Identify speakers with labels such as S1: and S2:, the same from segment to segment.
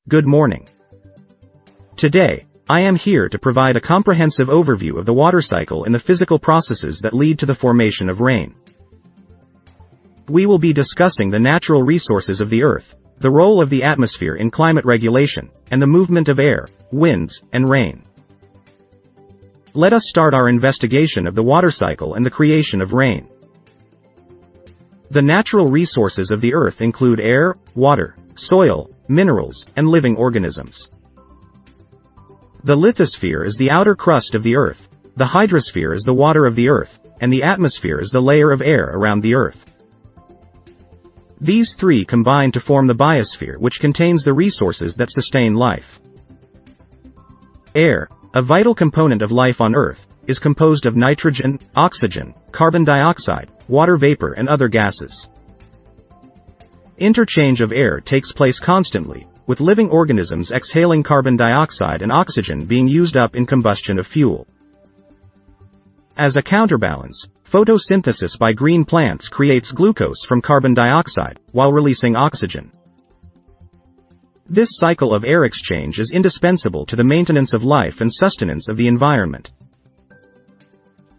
S1: Good morning. Today, I am here to provide a comprehensive overview of the water cycle and the physical processes that lead to the formation of rain. We will be discussing the natural resources of the Earth, the role of the atmosphere in climate regulation, and the movement of air, winds, and rain. Let us start our investigation of the water cycle and the creation of rain. The natural resources of the Earth include air, water, soil, minerals, and living organisms. The lithosphere is the outer crust of the Earth, the hydrosphere is the water of the Earth, and the atmosphere is the layer of air around the Earth. These three combine to form the biosphere, which contains the resources that sustain life. Air, a vital component of life on Earth, is composed of nitrogen, oxygen, carbon dioxide, water vapor, and other gases. Interchange of air takes place constantly, with living organisms exhaling carbon dioxide and oxygen being used up in combustion of fuel. As a counterbalance, photosynthesis by green plants creates glucose from carbon dioxide, while releasing oxygen. This cycle of air exchange is indispensable to the maintenance of life and sustenance of the environment.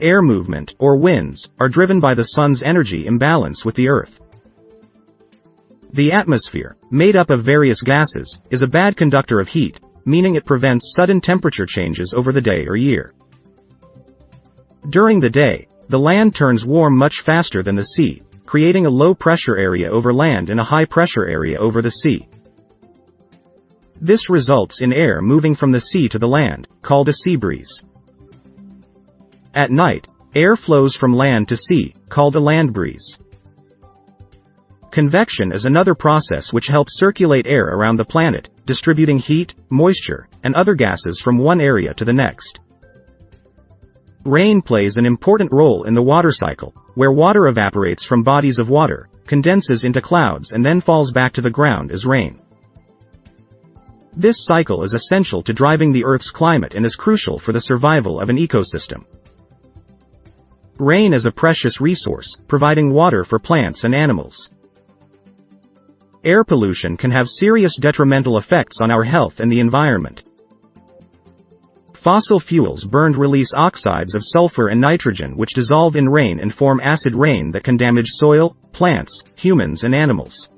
S1: Air movement, or winds, are driven by the sun's energy imbalance with the Earth. The atmosphere, made up of various gases, is a bad conductor of heat, meaning it prevents sudden temperature changes over the day or year. During the day, the land turns warm much faster than the sea, creating a low-pressure area over land and a high-pressure area over the sea. This results in air moving from the sea to the land, called a sea breeze. At night, air flows from land to sea, called a land breeze. Convection is another process which helps circulate air around the planet, distributing heat, moisture, and other gases from one area to the next. Rain plays an important role in the water cycle, where water evaporates from bodies of water, condenses into clouds, and then falls back to the ground as rain. This cycle is essential to driving the Earth's climate and is crucial for the survival of an ecosystem. Rain is a precious resource, providing water for plants and animals. Air pollution can have serious detrimental effects on our health and the environment. Fossil fuels burned release oxides of sulfur and nitrogen which dissolve in rain and form acid rain that can damage soil, plants, humans, and animals.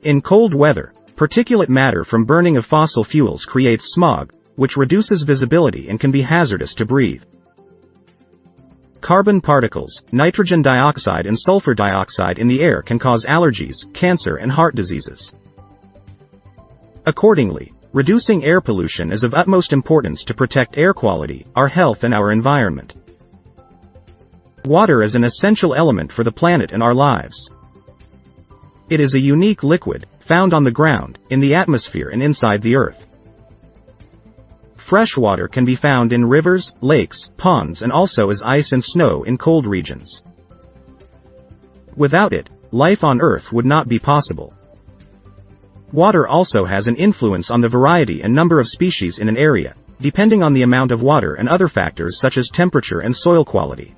S1: In cold weather, particulate matter from burning of fossil fuels creates smog, which reduces visibility and can be hazardous to breathe. Carbon particles, nitrogen dioxide and sulfur dioxide in the air can cause allergies, cancer, and heart diseases. Accordingly, reducing air pollution is of utmost importance to protect air quality, our health, and our environment. Water is an essential element for the planet and our lives. It is a unique liquid, found on the ground, in the atmosphere, and inside the Earth. Fresh water can be found in rivers, lakes, ponds, and also as ice and snow in cold regions. Without it, life on Earth would not be possible. Water also has an influence on the variety and number of species in an area, depending on the amount of water and other factors such as temperature and soil quality.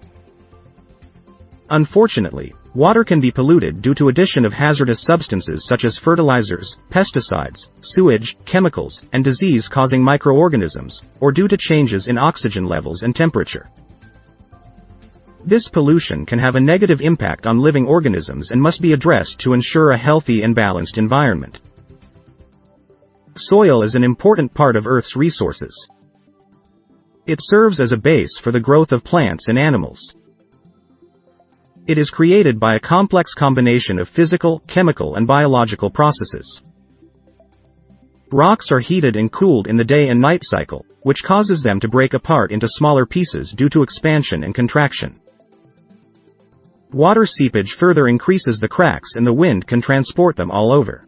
S1: Unfortunately, water can be polluted due to addition of hazardous substances such as fertilizers, pesticides, sewage, chemicals, and disease-causing microorganisms, or due to changes in oxygen levels and temperature. This pollution can have a negative impact on living organisms and must be addressed to ensure a healthy and balanced environment. Soil is an important part of Earth's resources. It serves as a base for the growth of plants and animals. It is created by a complex combination of physical, chemical, and biological processes. Rocks are heated and cooled in the day and night cycle, which causes them to break apart into smaller pieces due to expansion and contraction. Water seepage further increases the cracks and the wind can transport them all over.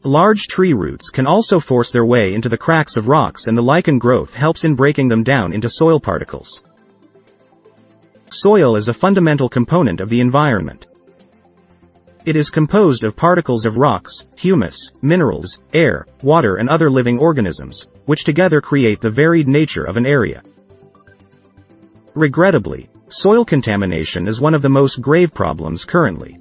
S1: Large tree roots can also force their way into the cracks of rocks, and the lichen growth helps in breaking them down into soil particles. Soil is a fundamental component of the environment. It is composed of particles of rocks, humus, minerals, air, water, and other living organisms, which together create the varied nature of an area. Regrettably, soil contamination is one of the most grave problems currently.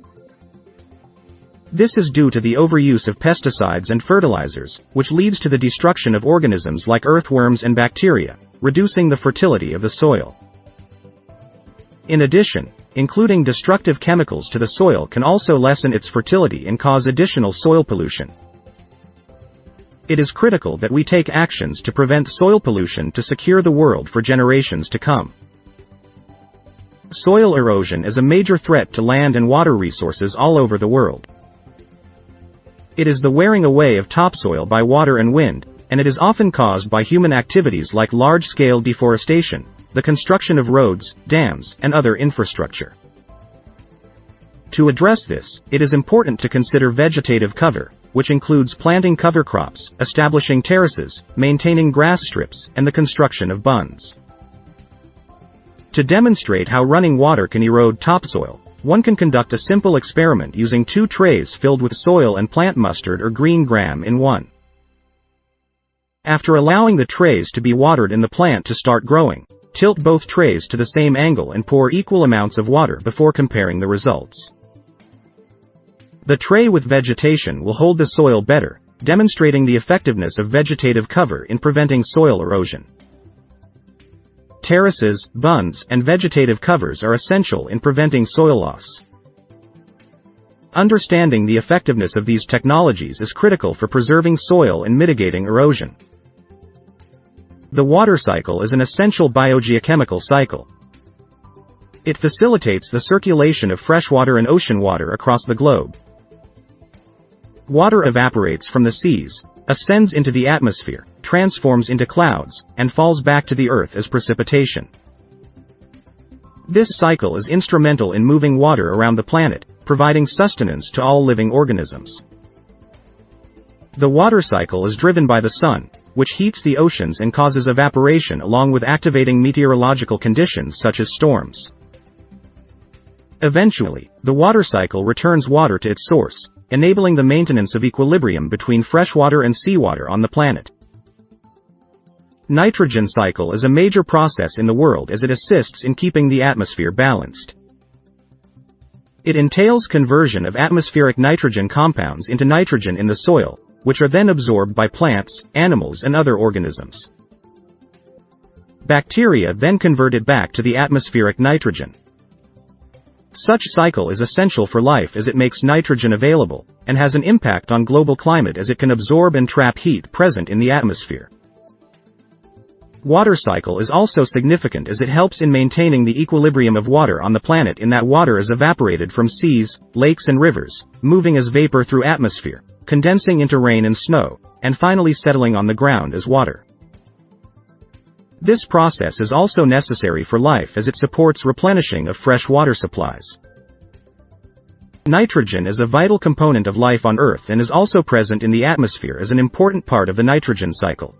S1: This is due to the overuse of pesticides and fertilizers, which leads to the destruction of organisms like earthworms and bacteria, reducing the fertility of the soil. In addition, including destructive chemicals to the soil can also lessen its fertility and cause additional soil pollution. It is critical that we take actions to prevent soil pollution to secure the world for generations to come. Soil erosion is a major threat to land and water resources all over the world. It is the wearing away of topsoil by water and wind, and it is often caused by human activities like large-scale deforestation, the construction of roads, dams, and other infrastructure. To address this, it is important to consider vegetative cover, which includes planting cover crops, establishing terraces, maintaining grass strips, and the construction of bunds. To demonstrate how running water can erode topsoil, one can conduct a simple experiment using 2 trays filled with soil and plant mustard or green gram in one. After allowing the trays to be watered and the plant to start growing, tilt both trays to the same angle and pour equal amounts of water before comparing the results. The tray with vegetation will hold the soil better, demonstrating the effectiveness of vegetative cover in preventing soil erosion. Terraces, bunds, and vegetative covers are essential in preventing soil loss. Understanding the effectiveness of these technologies is critical for preserving soil and mitigating erosion. The water cycle is an essential biogeochemical cycle. It facilitates the circulation of freshwater and ocean water across the globe. Water evaporates from the seas, ascends into the atmosphere, transforms into clouds, and falls back to the earth as precipitation. This cycle is instrumental in moving water around the planet, providing sustenance to all living organisms. The water cycle is driven by the sun, which heats the oceans and causes evaporation along with activating meteorological conditions such as storms. Eventually, the water cycle returns water to its source, enabling the maintenance of equilibrium between freshwater and seawater on the planet. Nitrogen cycle is a major process in the world as it assists in keeping the atmosphere balanced. It entails conversion of atmospheric nitrogen compounds into nitrogen in the soil, which are then absorbed by plants, animals, and other organisms. Bacteria then convert it back to the atmospheric nitrogen. Such cycle is essential for life as it makes nitrogen available, and has an impact on global climate as it can absorb and trap heat present in the atmosphere. Water cycle is also significant as it helps in maintaining the equilibrium of water on the planet in that water is evaporated from seas, lakes and rivers, moving as vapor through atmosphere, condensing into rain and snow, and finally settling on the ground as water. This process is also necessary for life as it supports replenishing of fresh water supplies. Nitrogen is a vital component of life on Earth and is also present in the atmosphere as an important part of the nitrogen cycle.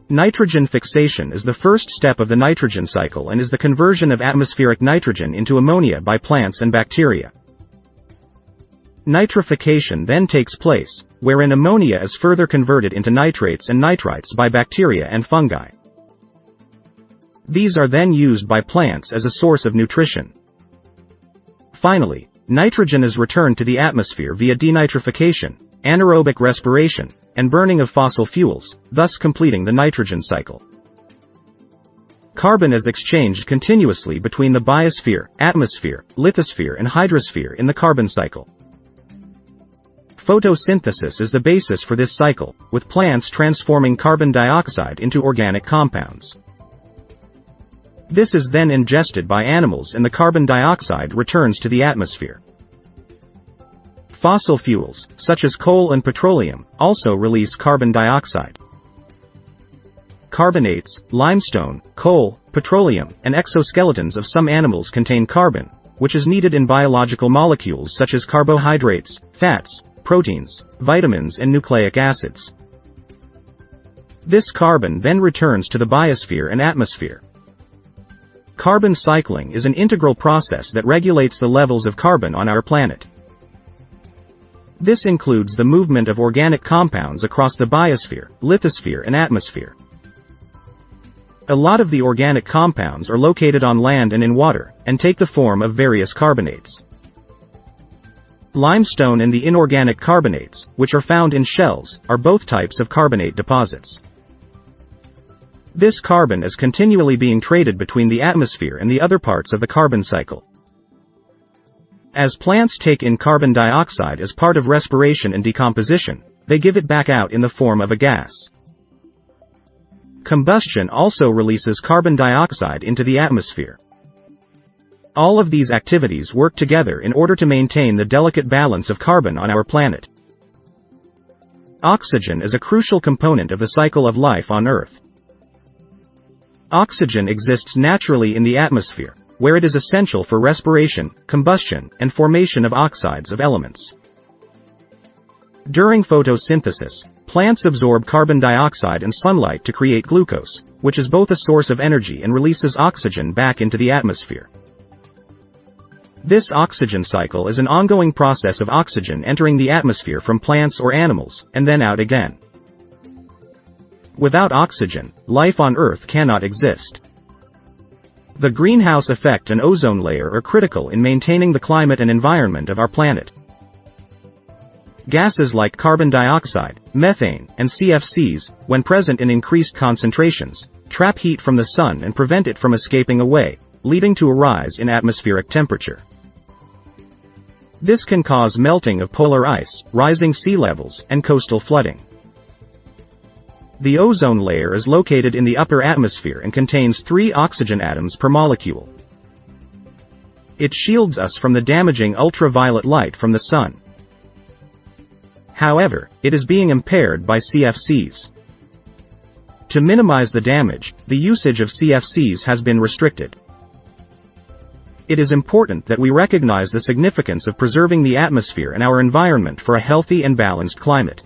S1: Nitrogen fixation is the first step of the nitrogen cycle and is the conversion of atmospheric nitrogen into ammonia by plants and bacteria. Nitrification then takes place, wherein ammonia is further converted into nitrates and nitrites by bacteria and fungi. These are then used by plants as a source of nutrition. Finally, nitrogen is returned to the atmosphere via denitrification, anaerobic respiration, and burning of fossil fuels, thus completing the nitrogen cycle. Carbon is exchanged continuously between the biosphere, atmosphere, lithosphere, and hydrosphere in the carbon cycle. Photosynthesis is the basis for this cycle, with plants transforming carbon dioxide into organic compounds. This is then ingested by animals and the carbon dioxide returns to the atmosphere. Fossil fuels, such as coal and petroleum, also release carbon dioxide. Carbonates, limestone, coal, petroleum, and exoskeletons of some animals contain carbon, which is needed in biological molecules such as carbohydrates, fats, proteins, vitamins, and nucleic acids. This carbon then returns to the biosphere and atmosphere. Carbon cycling is an integral process that regulates the levels of carbon on our planet. This includes the movement of organic compounds across the biosphere, lithosphere, and atmosphere. A lot of the organic compounds are located on land and in water, and take the form of various carbonates. Limestone and the inorganic carbonates, which are found in shells, are both types of carbonate deposits. This carbon is continually being traded between the atmosphere and the other parts of the carbon cycle. As plants take in carbon dioxide as part of respiration and decomposition, they give it back out in the form of a gas. Combustion also releases carbon dioxide into the atmosphere. All of these activities work together in order to maintain the delicate balance of carbon on our planet. Oxygen is a crucial component of the cycle of life on Earth. Oxygen exists naturally in the atmosphere, where it is essential for respiration, combustion, and formation of oxides of elements. During photosynthesis, plants absorb carbon dioxide and sunlight to create glucose, which is both a source of energy and releases oxygen back into the atmosphere. This oxygen cycle is an ongoing process of oxygen entering the atmosphere from plants or animals, and then out again. Without oxygen, life on Earth cannot exist. The greenhouse effect and ozone layer are critical in maintaining the climate and environment of our planet. Gases like carbon dioxide, methane, and CFCs, when present in increased concentrations, trap heat from the sun and prevent it from escaping away, leading to a rise in atmospheric temperature. This can cause melting of polar ice, rising sea levels, and coastal flooding. The ozone layer is located in the upper atmosphere and contains 3 oxygen atoms per molecule. It shields us from the damaging ultraviolet light from the sun. However, it is being impaired by CFCs. To minimize the damage, the usage of CFCs has been restricted. It is important that we recognize the significance of preserving the atmosphere and our environment for a healthy and balanced climate.